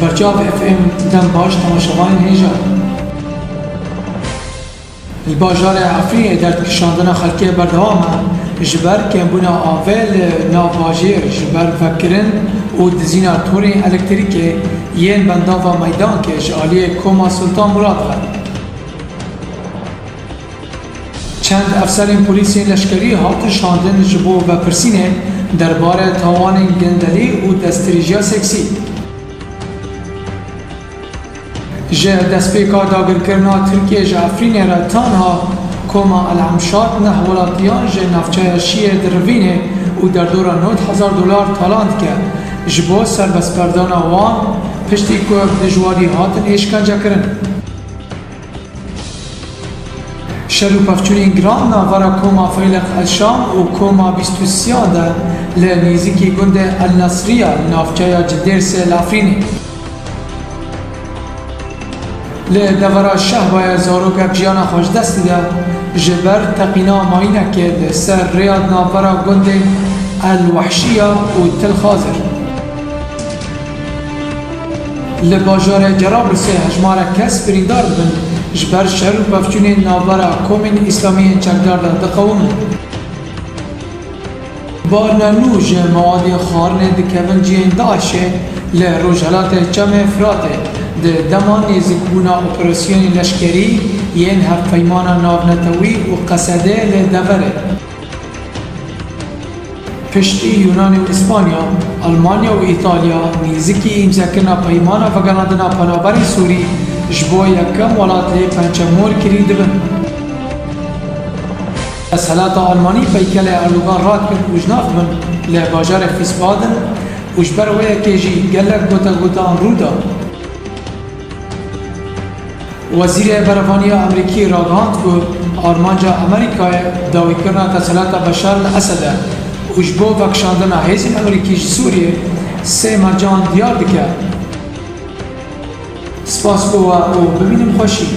برچاو اف ام دم باش تماشاوان هیجا الباجار عفرین در کشاندن خلکی بردوامه جبر کمبونا آول ناواجیر جبر فکرن و دزینا توری الکتریکی ین بندان و میدان که جالی کوما سلطان مراد غد چند افسرین پلیسی لشکری هات شاندن جبو و پرسینه درباره تاوان گندلی و دستریجیا سکسی جه دستپیکا داگرکرنا ترکیه جه افرین را تانها کوما العمشات نه ولاتیان جه نفچه شیه دروینه و در دوران $9,000 تالانت که جبو سربسپردان وان پشتی که دجواری هاتن اشکنجه کرن. شروع پفچونی گرام ناورا کوما فیلق الشام و کوما 23 ده لنیزیکی گنده النصریه نافچه جدرس لافرینه. لدورا شهبای زاروک جیانا خوش دستی ده جبر تقینا ماینه که سر ریاد ناورا گنده الوحشیه و تلخازر. لباجار جرابلس هجمار کس بریندار بن جبر شهر و بفچونی ناورا کومین اسلامی چکدار ده دقومن. بارنانوج مواد خارن دکون جین داشه لروجالات جمع فراته ده دمان نزیکبونا اپراسیون لشکری ین هفت پیمان ناونتوی و قصده لدوره. پشتی یونان و اسپانیا، آلمانیا و ایتالیا نزیکی امضا کرنا پیمان و گلاندنا پنابری سوری جبو یکم ولات لی پنچمور کری دبن. سهلات آلمانی پیکل اردوغان راد کرد و جناف من لباجار فیسبادن و جبر ویا کیجی گلک گوتا رودا. وزیر برفانی امریکی راگاند که آرمانجا امریکای داوی کرنا تسهلات بشار الاسد و جبو وکشاندن حیزن امریکی سوریه سه مرجان دیار دکه. سپاس بوا و ببینیم خوشی.